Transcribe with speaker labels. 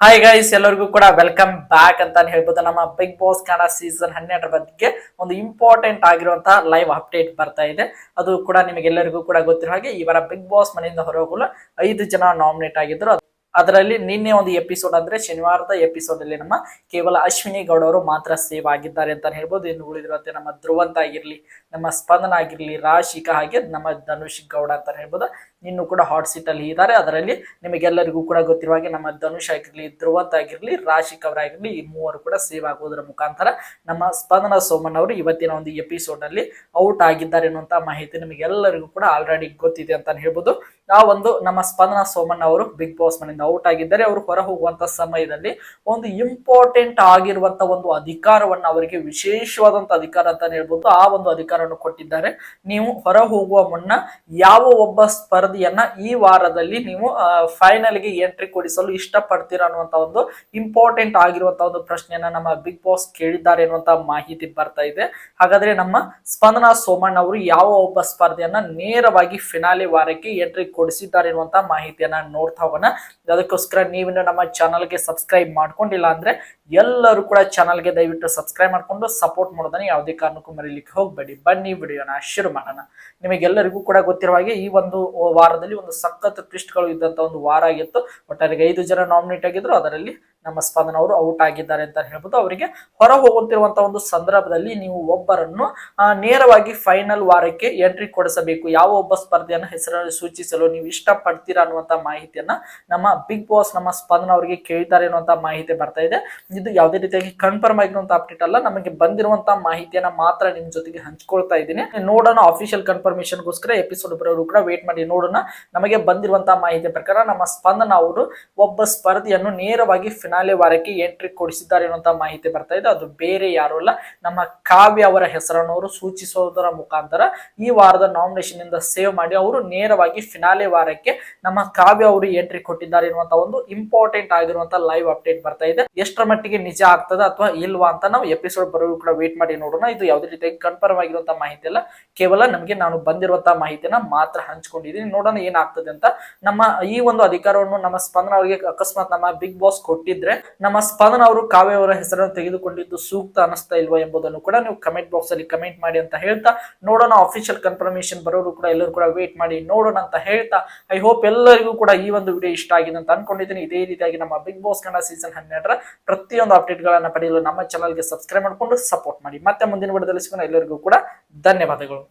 Speaker 1: Hi guys, ಎಲ್ಲರಿಗೂ ಕೂಡ welcome back ಅಂತ ಹೇಳ್ಬೋದು. ನಮ್ಮ ಬಿಗ್ ಬಾಸ್ ಕನ್ನಡ ಸೀಸನ್ 12 ಬಗ್ಗೆ ಒಂದು ಇಂಪಾರ್ಟೆಂಟ್ ಆಗಿರುವಂತಹ ಲೈವ್ ಅಪ್ಡೇಟ್ ಬರ್ತಾ ಇದೆ. ಅದು ಕೂಡ ನಿಮಗೆಲ್ಲರಿಗೂ ಕೂಡ ಗೊತ್ತಿರೋ ಹಾಗೆ ಇವರ ಬಿಗ್ ಬಾಸ್ ಮನೆಯಿಂದ ಹೊರಗೋಗಲು 5 ಜನ ನಾಮಿನೇಟ್ ಆಗಿದ್ರು. ಅದರಲ್ಲಿ ನಿನ್ನೆ ಒಂದು ಎಪಿಸೋಡ್ ಅಂದ್ರೆ ಶನಿವಾರದ ಎಪಿಸೋಡ್ ಅಲ್ಲಿ ನಮ್ಮ ಕೇವಲ ಅಶ್ವಿನಿ ಗೌಡ ಅವರು ಮಾತ್ರ ಸೇವ್ ಆಗಿದ್ದಾರೆ ಅಂತ ಹೇಳ್ಬೋದು. ಇನ್ನು ಉಳಿದಿರುವಂತೆ ನಮ್ಮ ಧ್ರುವಂತ ಆಗಿರ್ಲಿ, ನಮ್ಮ ಸ್ಪಂದನ ಆಗಿರ್ಲಿ, ರಾಶಿಕಾ ಹಾಗೆ ನಮ್ಮ ಧನುಷ್ ಗೌಡ ಅಂತ ಹೇಳ್ಬೋದು ಇನ್ನು ಕೂಡ ಹಾಟ್ ಸೀಟ್ ಅಲ್ಲಿ ಇದ್ದಾರೆ. ಅದರಲ್ಲಿ ನಿಮಗೆಲ್ಲರಿಗೂ ಕೂಡ ಗೊತ್ತಿರುವ ಹಾಗೆ ನಮ್ಮ ಧನುಷ್ ಆಗಿರ್ಲಿ, ಧ್ರುವಂತ ಆಗಿರ್ಲಿ, ರಾಶಿಕ್ ಅವರಾಗಿರ್ಲಿ ಈ ಮೂವರು ಕೂಡ ಸೇವ್ ಆಗುವುದರ ಮುಖಾಂತರ ನಮ್ಮ ಸ್ಪಂದನ ಸೋಮನ್ ಅವರು ಇವತ್ತಿನ ಒಂದು ಎಪಿಸೋಡ್ ಅಲ್ಲಿ ಔಟ್ ಆಗಿದ್ದಾರೆ ಅನ್ನುವಂತ ಮಾಹಿತಿ ನಿಮಗೆಲ್ಲರಿಗೂ ಕೂಡ ಆಲ್ರೆಡಿ ಗೊತ್ತಿದೆ ಅಂತ ಹೇಳ್ಬೋದು. ಆ ಒಂದು ನಮ್ಮ ಸ್ಪಂದನ ಸೋಮನ್ ಅವರು ಬಿಗ್ ಬಾಸ್ ಮನೆಯಿಂದ ಔಟ್ ಆಗಿದ್ದಾರೆ. ಅವರು ಹೊರ ಹೋಗುವಂತ ಸಮಯದಲ್ಲಿ ಒಂದು ಇಂಪಾರ್ಟೆಂಟ್ ಆಗಿರುವಂತ ಒಂದು ಅಧಿಕಾರವನ್ನ ಅವರಿಗೆ ವಿಶೇಷವಾದಂತ ಅಧಿಕಾರ ಅಂತ ಹೇಳ್ಬೋದು. ಆ ಒಂದು ಅಧಿಕಾರವನ್ನು ಕೊಟ್ಟಿದ್ದಾರೆ. ನೀವು ಹೊರ ಹೋಗುವ ಮುನ್ನ ಯಾವ ಒಬ್ಬ ಸ್ಪರ್ಧಿಯನ್ನ ಈ ವಾರದಲ್ಲಿ ನೀವು ಫೈನಲ್ ಗೆ ಎಂಟ್ರಿ ಕೊಡಿಸಲು ಇಷ್ಟಪಡ್ತೀರಾ ಅನ್ನುವಂತ ಒಂದು ಇಂಪಾರ್ಟೆಂಟ್ ಆಗಿರುವಂತ ಒಂದು ಪ್ರಶ್ನೆಯನ್ನ ನಮ್ಮ ಬಿಗ್ ಬಾಸ್ ಕೇಳಿದ್ದಾರೆ ಅನ್ನುವಂತ ಮಾಹಿತಿ ಬರ್ತಾ ಇದೆ. ಹಾಗಾದ್ರೆ ನಮ್ಮ ಸ್ಪಂದನ ಸೋಮಣ್ಣ ಅವರು ಯಾವ ಒಬ್ಬ ಸ್ಪರ್ಧೆಯನ್ನ ನೇರವಾಗಿ ಫಿನಾಲೆ ವಾರಕ್ಕೆ ಎಂಟ್ರಿ ಕೊಡಿಸಿದ್ದಾರೆ ಎನ್ನುವಂತ ಮಾಹಿತಿಯನ್ನ ನೋಡ್ತಾ ಹೋಗೋಣ. ಅದಕ್ಕೋಸ್ಕರ ನೀವಿನ್ನು ನಮ್ಮ ಚಾನಲ್ಗೆ ಸಬ್ಸ್ಕ್ರೈಬ್ ಮಾಡ್ಕೊಂಡಿಲ್ಲ ಅಂದ್ರೆ ಎಲ್ಲರೂ ಕೂಡ ಚಾನಲ್ಗೆ ದಯವಿಟ್ಟು ಸಬ್ಸ್ಕ್ರೈಬ್ ಮಾಡ್ಕೊಂಡು ಸಪೋರ್ಟ್ ಮಾಡೋದನ್ನ ಯಾವುದೇ ಕಾರಣಕ್ಕೂ ಮರೀಲಿಕ್ಕೆ ಹೋಗ್ಬೇಡಿ. ಬನ್ನಿ ವಿಡಿಯೋನ ಶುರು ಮಾಡೋಣ. ನಿಮಗೆಲ್ಲರಿಗೂ ಕೂಡ ಗೊತ್ತಿರುವ ಹಾಗೆ ಈ ಒಂದು ವಾರದಲ್ಲಿ ಒಂದು ಸಖತ್ ಟ್ವಿಸ್ಟ್ ಗಳು ಇದ್ದಂತ ಒಂದು ವಾರ ಆಗಿತ್ತು. ಒಟ್ಟಾರೆ 5 ಜನ ನಾಮಿನೇಟ್ ಆಗಿದ್ರು. ಅದರಲ್ಲಿ ನಮ್ಮ ಸ್ಪಂದನ ಅವರು ಔಟ್ ಆಗಿದ್ದಾರೆ ಅಂತ ಹೇಳ್ಬೋದು. ಅವರಿಗೆ ಹೊರ ಹೋಗುತ್ತಿರುವಂತಹ ಒಂದು ಸಂದರ್ಭದಲ್ಲಿ ನೀವು ಒಬ್ಬರನ್ನು ನೇರವಾಗಿ ಫೈನಲ್ ವಾರಕ್ಕೆ ಎಂಟ್ರಿ ಕೊಡಿಸಬೇಕು. ಯಾವ ಒಬ್ಬ ಸ್ಪರ್ಧೆಯನ್ನು ಹೆಸರನ್ನು ಸೂಚಿಸಲು ನೀವು ಇಷ್ಟಪಡ್ತೀರಾ ಅನ್ನುವಂತ ಮಾಹಿತಿಯನ್ನ ನಮ್ಮ ಬಿಗ್ ಬಾಸ್ ನಮ್ಮ ಸ್ಪಂದನ ಅವರಿಗೆ ಕೇಳಿದ್ದಾರೆ ಅನ್ನುವಂತ ಮಾಹಿತಿ ಬರ್ತಾ ಇದೆ. ಇದು ಯಾವುದೇ ರೀತಿಯಾಗಿ ಕನ್ಫರ್ಮ್ ಆಗಿರುವಂತ ಅಪ್ಡೇಟ್ ಅಲ್ಲ. ನಮಗೆ ಬಂದಿರುವಂತಹ ಮಾಹಿತಿಯನ್ನ ಮಾತ್ರ ನಿಮ್ ಜೊತೆಗೆ ಹಂಚ್ಕೊಳ್ತಾ ಇದ್ದೀನಿ. ನೋಡೋಣ, ಅಫಿಷಿಯಲ್ ಕನ್ಫರ್ಮೇಶನ್ ಗೋಸ್ಕರ ಎಪಿಸೋಡ್ ಬರೋರು ಕೂಡ ವೇಟ್ ಮಾಡಿ ನೋಡೋಣ. ನಮಗೆ ಬಂದಿರುವಂತಹ ಮಾಹಿತಿ ಪ್ರಕಾರ ನಮ್ಮ ಸ್ಪಂದನ ಅವರು ಒಬ್ಬ ಸ್ಪರ್ಧಿಯನ್ನು ನೇರವಾಗಿ ಫಿನಾಲೆ ವಾರಕ್ಕೆ ಎಂಟ್ರಿ ಕೊಡಿಸಿದ್ದಾರೆ ಅನ್ನುವಂತ ಮಾಹಿತಿ ಬರ್ತಾ ಇದೆ. ಅದು ಬೇರೆ ಯಾರು ಅಲ್ಲ, ನಮ್ಮ ಕಾವ್ಯ ಅವರ ಹೆಸರನ್ನು ಅವರು ಸೂಚಿಸೋದರ ಮುಖಾಂತರ ಈ ವಾರದ ನಾಮಿನೇಷನ್ ಇಂದ ಸೇವ್ ಮಾಡಿ ಅವರು ನೇರವಾಗಿ ಫಿನಾಲೆ ವಾರಕ್ಕೆ ನಮ್ಮ ಕಾವ್ಯ ಅವರು ಎಂಟ್ರಿ ಕೊಟ್ಟಿದ್ದಾರೆ ಎನ್ನುವಂತ ಒಂದು ಇಂಪಾರ್ಟೆಂಟ್ ಆಗಿರುವಂತಹ ಲೈವ್ ಅಪ್ಡೇಟ್ ಬರ್ತಾ ಇದೆ. ಎಷ್ಟರ ಮಟ್ಟಿಗೆ ನಿಜ ಆಗ್ತದ ಅಥವಾ ಇಲ್ವಾ ಅಂತ ನಾವು ಎಪಿಸೋಡ್ ಬರೋರು ಕೂಡ ವೇಟ್ ಮಾಡಿ ನೋಡೋಣ. ಇದು ಯಾವುದೇ ರೀತಿಯಾಗಿ ಕನ್ಫರ್ಮ್ ಆಗಿರುವಂತಹ ಮಾಹಿತಿ ಅಲ್ಲ, ಕೇವಲ ನಮಗೆ ನಾನು ಬಂದಿರುವಂತಹ ಮಾಹಿತಿನ ಮಾತ್ರ ಹಂಚ್ಕೊಂಡಿದ್ದೀನಿ. ನೋಡೋಣ ಏನಾಗ್ತದೆ ಅಂತ. ನಮ್ಮ ಈ ಒಂದು ಅಧಿಕಾರವನ್ನು ನಮ್ಮ ಸ್ಪಂದನ ಅವರಿಗೆ ಅಕಸ್ಮಾತ್ ನಮ್ಮ ಬಿಗ್ ಬಾಸ್ ಕೊಟ್ಟಿದ್ರೆ ನಮ್ಮ ಸ್ಪಂದನ ಅವರು ಕಾವ್ಯ ಅವರ ಹೆಸರನ್ನು ತೆಗೆದುಕೊಂಡಿದ್ದು ಸೂಕ್ತ ಅನಿಸ್ತಾ ಇಲ್ವಾ ಎಂಬುದನ್ನು ಕೂಡ ನೀವು ಕಮೆಂಟ್ ಬಾಕ್ಸ್ ಅಲ್ಲಿ ಕಮೆಂಟ್ ಮಾಡಿ ಅಂತ ಹೇಳ್ತಾ ನೋಡೋಣ. ಅಫಿಷಿಯಲ್ ಕನ್ಫರ್ಮೇಶನ್ ಬರೋರು ಕೂಡ ಎಲ್ಲರೂ ಕೂಡ ವೇಟ್ ಮಾಡಿ ನೋಡೋಣ ಅಂತ ಹೇಳ್ತಾ ಐ ಹೋಪ್ ಎಲ್ಲರಿಗೂ ಕೂಡ ಈ ಒಂದು ವಿಡಿಯೋ ಇಷ್ಟ ಆಗಿದೆ ಅಂತ ಅನ್ಕೊಂಡಿದ್ದೀನಿ. ಇದೇ ರೀತಿಯಾಗಿ ನಮ್ಮ ಬಿಗ್ ಬಾಸ್ ಕನ್ನಡ ಸೀಸನ್ 12 ಪ್ರತಿಯೊಂದು ಅಪ್ಡೇಟ್ ಗಳನ್ನ ಪಡೆಯಲು ನಮ್ಮ ಚಾನಲ್ಗೆ ಸಬ್ಸ್ಕ್ರೈಬ್ ಮಾಡಿಕೊಂಡು ಸಪೋರ್ಟ್ ಮಾಡಿ. ಮತ್ತೆ ಮುಂದಿನ ವಿಡಿಯೋದಲ್ಲಿ ಸಿಗೋಣ. ಎಲ್ಲರಿಗೂ ಕೂಡ ಧನ್ಯವಾದಗಳು.